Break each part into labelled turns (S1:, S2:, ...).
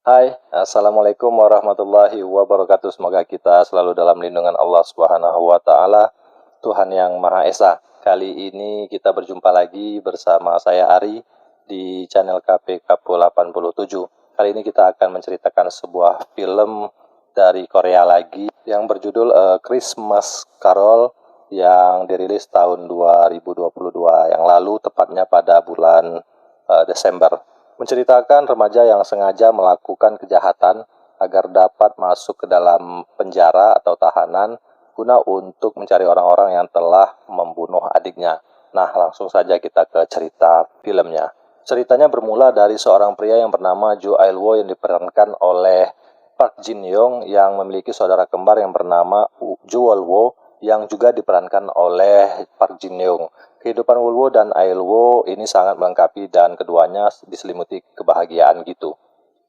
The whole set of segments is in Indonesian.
S1: Hai, Assalamualaikum warahmatullahi wabarakatuh. Semoga kita selalu dalam lindungan Allah Subhanahu wa Ta'ala, Tuhan yang Maha Esa. Kali ini kita berjumpa lagi bersama saya Ari di channel KP Kapo 87. Kali ini kita akan menceritakan sebuah film dari Korea lagi yang berjudul Christmas Carol yang dirilis tahun 2022 yang lalu, tepatnya pada bulan Desember. Menceritakan remaja yang sengaja melakukan kejahatan agar dapat masuk ke dalam penjara atau tahanan guna untuk mencari orang-orang yang telah membunuh adiknya. Nah, langsung saja kita ke cerita filmnya. Ceritanya bermula dari seorang pria yang bernama Jo Ail-woo yang diperankan oleh Park Jin-young yang memiliki saudara kembar yang bernama Jo Wol-woo yang juga diperankan oleh Park Jin-young. Kehidupan Wol-woo dan Ail-woo ini sangat melengkapi dan keduanya diselimuti kebahagiaan gitu.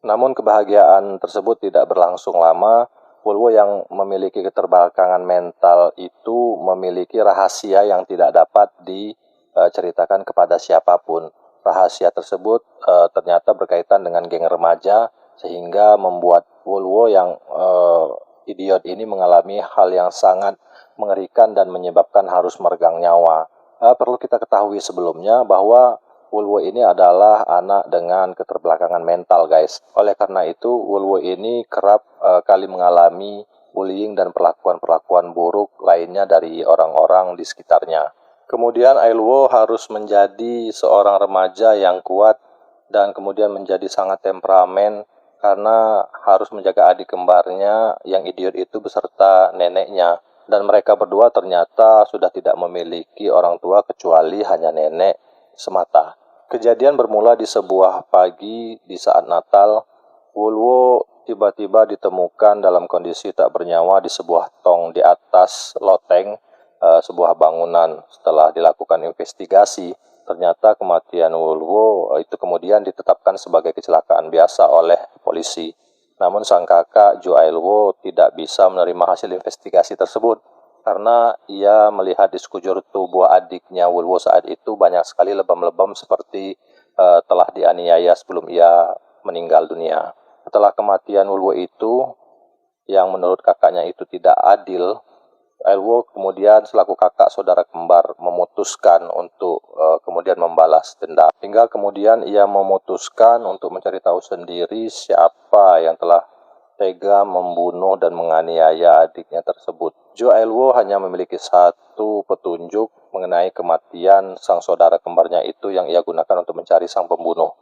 S1: Namun kebahagiaan tersebut tidak berlangsung lama. Wol-woo yang memiliki keterbelakangan mental itu memiliki rahasia yang tidak dapat diceritakan kepada siapapun. Rahasia tersebut ternyata berkaitan dengan geng remaja sehingga membuat Wol-woo yang idiot ini mengalami hal yang sangat mengerikan dan menyebabkan harus meregang nyawa. Perlu kita ketahui sebelumnya bahwa Wol-woo ini adalah anak dengan keterbelakangan mental, guys. Oleh karena itu, Wol-woo ini kerap kali mengalami bullying dan perlakuan-perlakuan buruk lainnya dari orang-orang di sekitarnya. Kemudian Ail-woo harus menjadi seorang remaja yang kuat dan kemudian menjadi sangat temperamen karena harus menjaga adik kembarnya yang idiot itu beserta neneknya. Dan mereka berdua ternyata sudah tidak memiliki orang tua kecuali hanya nenek semata. Kejadian bermula di sebuah pagi di saat Natal. Wol-woo tiba-tiba ditemukan dalam kondisi tak bernyawa di sebuah tong di atas loteng sebuah bangunan. Setelah dilakukan investigasi, ternyata kematian Wol-woo itu kemudian ditetapkan sebagai kecelakaan biasa oleh polisi. Namun sang kakak Jo Ail-woo tidak bisa menerima hasil investigasi tersebut karena ia melihat di sekujur tubuh adiknya Wol-woo saat itu banyak sekali lebam-lebam seperti telah dianiaya sebelum ia meninggal dunia. Setelah kematian Wol-woo itu yang menurut kakaknya itu tidak adil, Ail-woo kemudian selaku kakak saudara kembar memutuskan untuk kemudian membalas dendam. Hingga kemudian ia memutuskan untuk mencari tahu sendiri siapa yang telah tega membunuh dan menganiaya adiknya tersebut. Jo Ail-woo hanya memiliki satu petunjuk mengenai kematian sang saudara kembarnya itu yang ia gunakan untuk mencari sang pembunuh.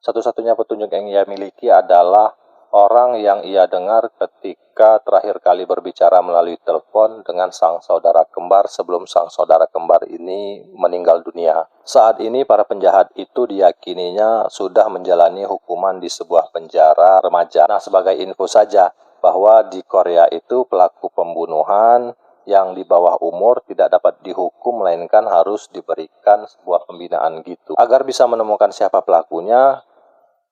S1: Satu-satunya petunjuk yang ia miliki adalah orang yang ia dengar ketika terakhir kali berbicara melalui telepon dengan sang saudara kembar sebelum sang saudara kembar ini meninggal dunia. Saat ini para penjahat itu diyakininya sudah menjalani hukuman di sebuah penjara remaja. Nah, sebagai info saja bahwa di Korea itu pelaku pembunuhan yang di bawah umur tidak dapat dihukum melainkan harus diberikan sebuah pembinaan gitu. Agar bisa menemukan siapa pelakunya,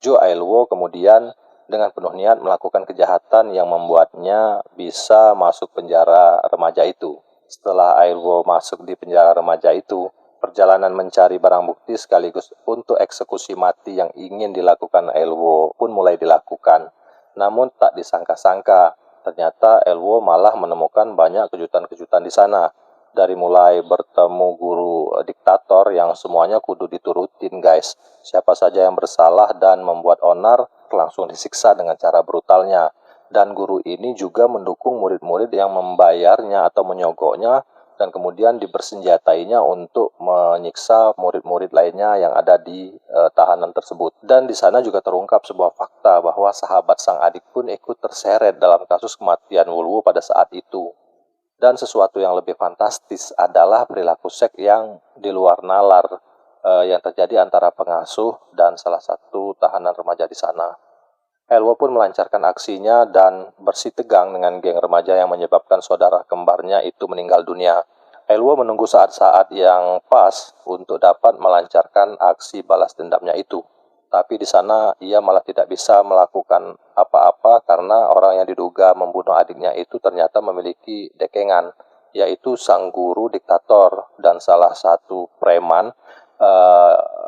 S1: Jo Ail-woo kemudian dengan penuh niat melakukan kejahatan yang membuatnya bisa masuk penjara remaja itu. Setelah Ail-woo masuk di penjara remaja itu, perjalanan mencari barang bukti sekaligus untuk eksekusi mati yang ingin dilakukan Ail-woo pun mulai dilakukan. Namun tak disangka-sangka, ternyata Ail-woo malah menemukan banyak kejutan-kejutan di sana. Dari mulai bertemu guru diktator yang semuanya kudu diturutin, guys. Siapa saja yang bersalah dan membuat onar langsung disiksa dengan cara brutalnya. Dan guru ini juga mendukung murid-murid yang membayarnya atau menyogoknya dan kemudian dibersenjatainya untuk menyiksa murid-murid lainnya yang ada di tahanan tersebut. Dan di sana juga terungkap sebuah fakta bahwa sahabat sang adik pun ikut terseret dalam kasus kematian Wol-woo pada saat itu. Dan sesuatu yang lebih fantastis adalah perilaku seks yang di luar nalar yang terjadi antara pengasuh dan salah satu tahanan remaja di sana. Ail-woo pun melancarkan aksinya dan bersitegang dengan geng remaja yang menyebabkan saudara kembarnya itu meninggal dunia. Ail-woo menunggu saat-saat yang pas untuk dapat melancarkan aksi balas dendamnya itu. Tapi di sana ia malah tidak bisa melakukan apa-apa karena orang yang diduga membunuh adiknya itu ternyata memiliki dekengan, yaitu sang guru diktator dan salah satu preman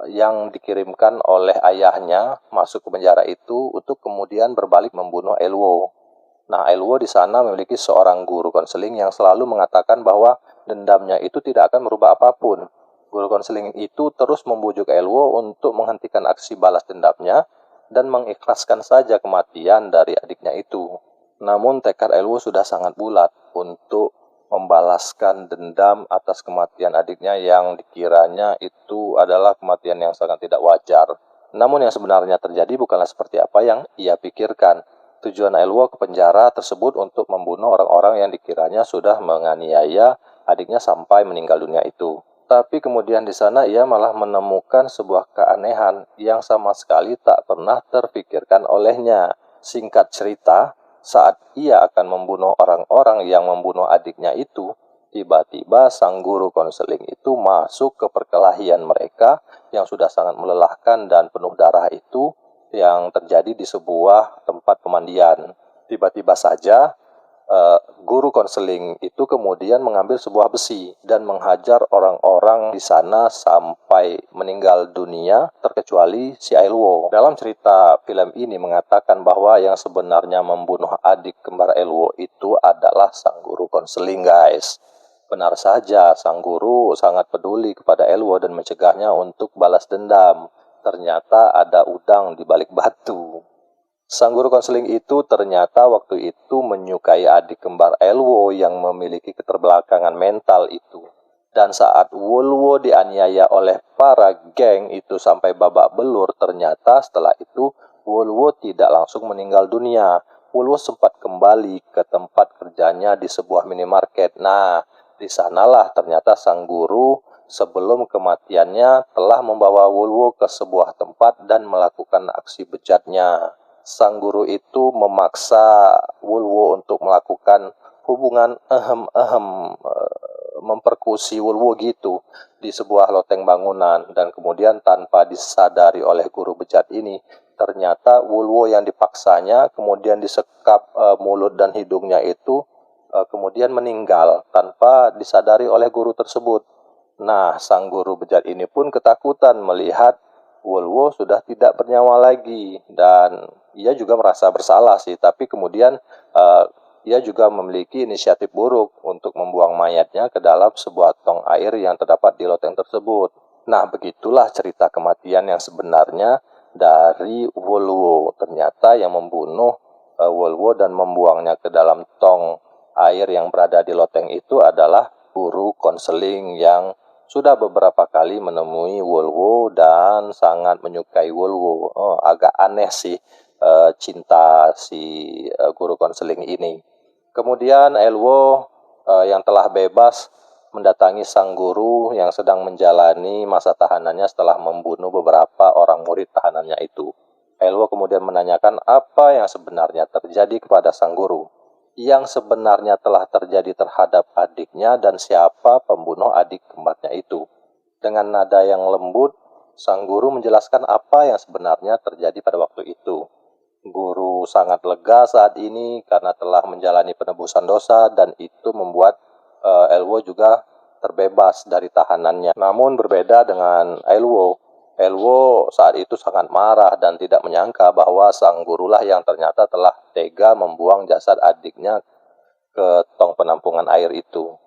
S1: yang dikirimkan oleh ayahnya masuk ke penjara itu untuk kemudian berbalik membunuh Elwo. Nah, Elwo di sana memiliki seorang guru konseling yang selalu mengatakan bahwa dendamnya itu tidak akan merubah apapun. Guru konseling itu terus membujuk Elwo untuk menghentikan aksi balas dendamnya dan mengikhlaskan saja kematian dari adiknya itu. Namun tekad Elwo sudah sangat bulat untuk membalaskan dendam atas kematian adiknya yang dikiranya itu adalah kematian yang sangat tidak wajar. Namun yang sebenarnya terjadi bukanlah seperti apa yang ia pikirkan. Tujuan Elwo ke penjara tersebut untuk membunuh orang-orang yang dikiranya sudah menganiaya adiknya sampai meninggal dunia itu. Tapi kemudian di sana ia malah menemukan sebuah keanehan yang sama sekali tak pernah terpikirkan olehnya. Singkat cerita, saat ia akan membunuh orang-orang yang membunuh adiknya itu, tiba-tiba sang guru konseling itu masuk ke perkelahian mereka yang sudah sangat melelahkan dan penuh darah itu yang terjadi di sebuah tempat pemandian. Tiba-tiba saja guru konseling itu kemudian mengambil sebuah besi dan menghajar orang-orang di sana sampai meninggal dunia terkecuali si Elwo. Dalam cerita film ini mengatakan bahwa yang sebenarnya membunuh adik kembar Elwo itu adalah sang guru konseling, guys. Benar saja, sang guru sangat peduli kepada Elwo dan mencegahnya untuk balas dendam. Ternyata ada udang di balik batu. Sang guru konseling itu ternyata waktu itu menyukai adik kembar Elwo yang memiliki keterbelakangan mental itu. Dan saat Wolwo dianiaya oleh para geng itu sampai babak belur, ternyata setelah itu Wolwo tidak langsung meninggal dunia. Wolwo sempat kembali ke tempat kerjanya di sebuah minimarket. Nah, di sanalah ternyata sang guru sebelum kematiannya telah membawa Wolwo ke sebuah tempat dan melakukan aksi bejatnya. Sang guru itu memaksa Wolwo untuk melakukan hubungan memperkusi Wolwo gitu di sebuah loteng bangunan, dan kemudian tanpa disadari oleh guru bejat ini, ternyata Wolwo yang dipaksanya kemudian disekap mulut dan hidungnya itu kemudian meninggal tanpa disadari oleh guru tersebut. Nah, sang guru bejat ini pun ketakutan melihat Wolwo sudah tidak bernyawa lagi, dan ia juga merasa bersalah sih, tapi kemudian ia juga memiliki inisiatif buruk untuk membuang mayatnya ke dalam sebuah tong air yang terdapat di loteng tersebut. Nah, begitulah cerita kematian yang sebenarnya dari Wolwo. Ternyata yang membunuh Wolwo dan membuangnya ke dalam tong air yang berada di loteng itu adalah guru konseling yang sudah beberapa kali menemui Wolwo dan sangat menyukai Wolwo. Agak aneh sih cinta si guru konseling ini. Kemudian Elwo yang telah bebas mendatangi sang guru yang sedang menjalani masa tahanannya setelah membunuh beberapa orang murid tahanannya itu. Elwo kemudian menanyakan apa yang sebenarnya terjadi kepada sang guru. Yang sebenarnya telah terjadi terhadap adiknya dan siapa pembunuh adik kembarnya itu. Dengan nada yang lembut, sang guru menjelaskan apa yang sebenarnya terjadi pada waktu itu. Guru sangat lega saat ini karena telah menjalani penebusan dosa dan itu membuat Elwo juga terbebas dari tahanannya. Namun berbeda dengan Elwo saat itu sangat marah dan tidak menyangka bahwa sang gurulah yang ternyata telah tega membuang jasad adiknya ke tong penampungan air itu.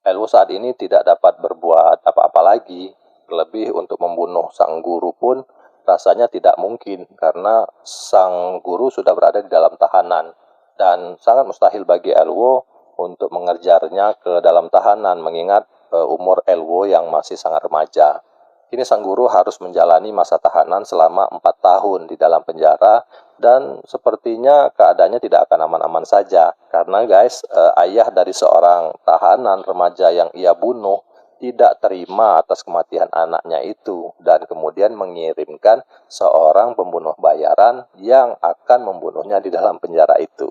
S1: Elwo saat ini tidak dapat berbuat apa-apa lagi, terlebih untuk membunuh sang guru pun rasanya tidak mungkin karena sang guru sudah berada di dalam tahanan dan sangat mustahil bagi Elwo untuk mengejarnya ke dalam tahanan mengingat umur Elwo yang masih sangat remaja. Kini sang guru harus menjalani masa tahanan selama 4 tahun di dalam penjara dan sepertinya keadaannya tidak akan aman-aman saja. Karena guys, ayah dari seorang tahanan remaja yang ia bunuh tidak terima atas kematian anaknya itu dan kemudian mengirimkan seorang pembunuh bayaran yang akan membunuhnya di dalam penjara itu.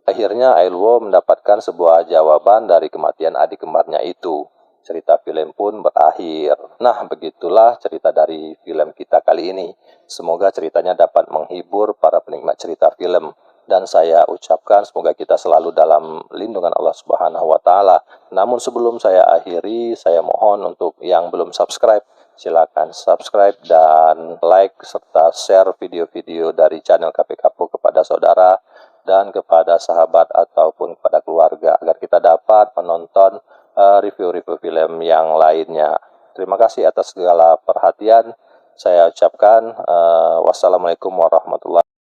S1: Akhirnya Elwo mendapatkan sebuah jawaban dari kematian adik kembarnya itu. Cerita film pun berakhir. Nah, begitulah cerita dari film kita kali ini. Semoga ceritanya dapat menghibur para penikmat cerita film. Dan saya ucapkan semoga kita selalu dalam lindungan Allah Subhanahu wa Ta'ala. Namun sebelum saya akhiri, saya mohon untuk yang belum subscribe, silakan subscribe dan like serta share video-video dari channel KP Kapo kepada saudara dan kepada sahabat ataupun kepada keluarga agar kita dapat menonton review-review film yang lainnya. Terima kasih atas segala perhatian. Saya ucapkan wassalamualaikum warahmatullahi wabarakatuh.